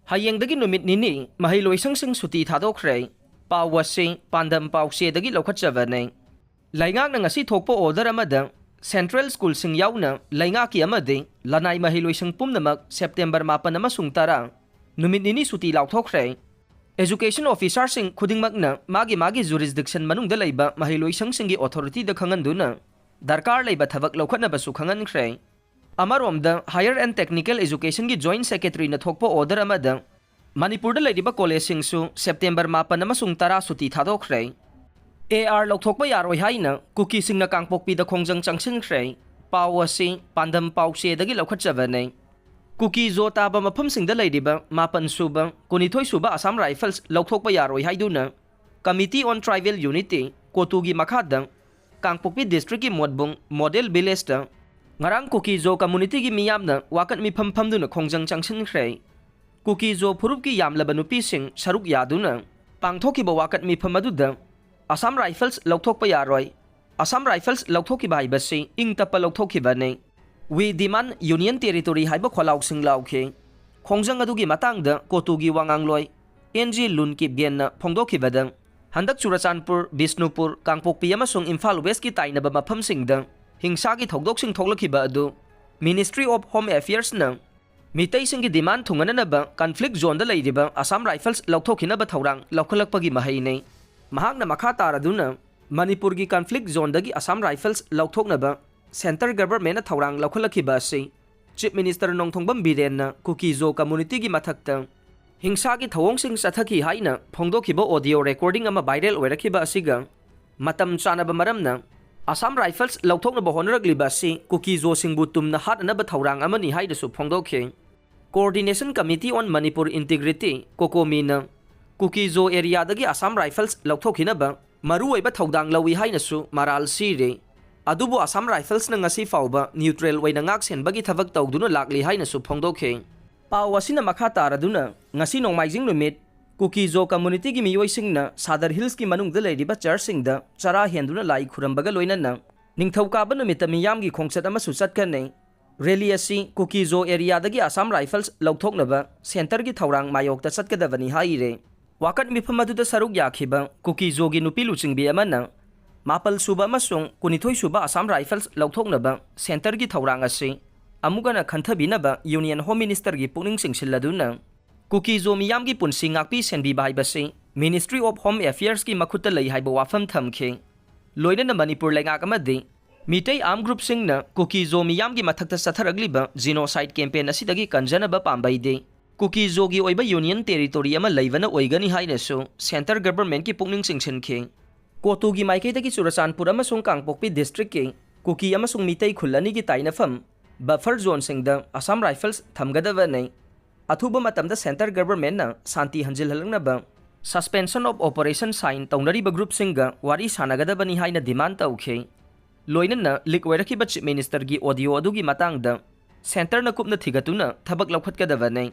Hayengdagi Numit Nini Maheiloishangsing Suti Thadokhre Pawasi Pandam Pawsedagi Lokhatchavane Laingak na ngasi thokpo order amada Central School sing yauna laingaki amade Lanai Maheiloishang pumnamak September 8 amasung tara Numit Nini Suti Thadokhre Education Officer sing khudingmak na magi jurisdiction manungda leiba Maheiloishangsing authority da khanganduna darkar leiba thabak lokhatna basu khangankhre Amaromda Higher and Technical Education ki Joint Secretary na thokpo order amada Manipur da leiba college sing su September 8 amasung tara suti thadokhre AR lokthokpa yaroi haina kuki sing na kangpokpi da khongjang changsinkhre pawasi pandam pawse dagi lokhatchavane Kuki zo taba mafam sing da leiba mapan suba kunithoi suba Assam Rifles lokthokpa yaroi haiduna Committee on Tribal Unity kotugi makhadang kangpokpi district ki modbung model village da ngarang kuki zo community gi miyamna wakat mi pham duna khongjang changsinkhre kuki zo phurup ki yamlaba nupi sing saruk yaduna pangthoki ba wakat mi pham aduda Assam Rifles lokthokpa yaroi Assam Rifles lokthokki bai basi ing tapa lokthokki bane We demand union territory haiba kholauk sing laukhe khongjang adugi matangda kotugi wangangloi NG lunki bienna phongdokki badang handak Churachandpur Bisnupur Kangpokpi amasung Imphal West ki tainaba mafam singda hingsa ki thokdok sing thoklakhiba adu Ministry of Home Affairs na mitai sing ki demand thungananaba conflict zone da leiriba Assam Rifles lokthokhinaba thorang lokhalakpagi mahaine mahakna makha taraduna Manipur ki conflict zone dagi Assam Rifles lokthoknaba Center government thorang lokhalakhiba ase Chief Minister Nongthongbam Biren na kuki zo community gi mathakta hingsa ki thawong sing sathaki haina phongdokhiba audio recording ama viral oirakhiba asiga matam chanaba maramna Assam Rifles lokthoknaba honoragliba ase kuki zo singbu tumna hatnaba thorang amani haidasu phongdokhe Coordination Committee on Manipur Integrity Kokomina kuki zo area dagi Assam Rifles lokthokhinaba maruoiba thodang lawi hainasu maral sire adubu Assam Rifles na ngasi fauba neutral waina ngak senbagi thabak tawduna lakli hainasu phongdokhe pawasina makha taraduna ngasi nongmaijing numit kuki zo community gi miyoising na Sadar Hills ki manungda leiriba church singda chara henduna lai khurambaga loinana ningthauka numita miyam gi khongchat ama suchat kane rally asi kuki zo area dagi Assam Rifles lokthoknaba center gi thorang mayokta chatkadabani haire wakat mifamadu saruk yakhiba kuki zo gi nupi luchingbi amana mapal suba amasung kunithoi suba Assam Rifles lokthoknaba center gi thorang asi amugana khanthabinaba Union Home Minister gi puning singsilladuna kuki zo miyam gi punsi ngakpi senbi bai basi Ministry of Home Affairs ki makhutta lei haiba wafam thamkhe loinana Manipur lengak amadi mitai arm group singna kuki zo miyam gi mathakta satharagliba genocide campaign asidagi kanjanaba pambaide kuki zo gi oiba union territory ama leivana oigani hainasu center government ki puning singsinkhe kotugi maikaidagi Churachandpur amasung Kangpokpi district ki kuki amasung mitai khulani gi tainafam buffer zone singda Assam Rifles thamgadavane athuba matamda center government na santi hanjilhalangnaba suspension of operation sign taunariba group singa wari sanagadabani haina demand taukhe loinana likwairakiba chief minister gi audio adugi matangda center na kupna thigatuna thabak lokhatkadavane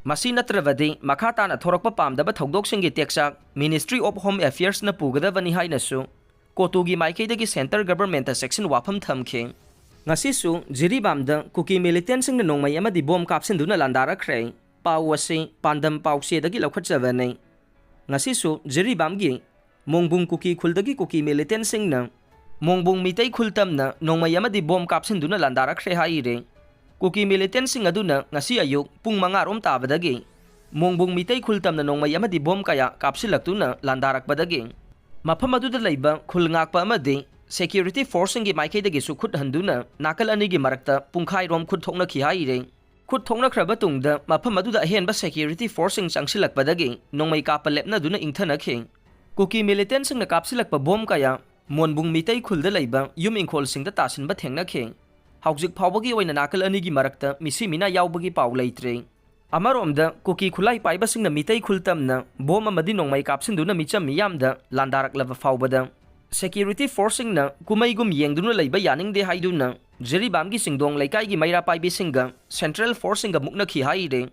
masi natravadi makha na thorakpa pamdaba thodok singi teksak Ministry of Home Affairs na pugadavani hainasu kotugi maikaidagi center government section wafam thamkhe ngasisu jiribamda kuki militant sing na nongmai amadi bom kapsinduna landarakhre pawasi pandam pawse dagi lokhatchavane ngasisu jiribamgi mongbung kuki khuldagi kuki militant sing na mongbung mitai khultamna nongmai amadi bom kapsinduna landarakhre haire kuki militant sing aduna ngasi ayuk pung 5 rom tabadagi mongbung mitai khultamna nongmai amadi bom kaya kapsilaktuna landarakbadagi mafam aduda leiba khulngakpa amadi Security Force ngi maikaidagi su khut handuna nakal anigi marakta pungkhai rom khut thokna khi haire khut thokna khraba tungda mafam aduda henba Security Force ng changsilakpadagi nongmai kapalepna duna ingthana khe kuki militant sing na kapsilakpa bom kaya monbung mitai khulda leiba yum ingkhol singda tasinba thengna khe haujik phawbagi oina nakal anigi marakta misi mina yaubagi paw leitre amaromda kuki khulai paiba singna mitai khultamna bom amadi nongmai kapsinduna micham miyamda landarak lava phawbada Security Forcing na kumaigum yengduna leiba yaningde haiduna Jeribamgi singdong laikai gi maira paibi singa Central Forcing ga mukna khi haire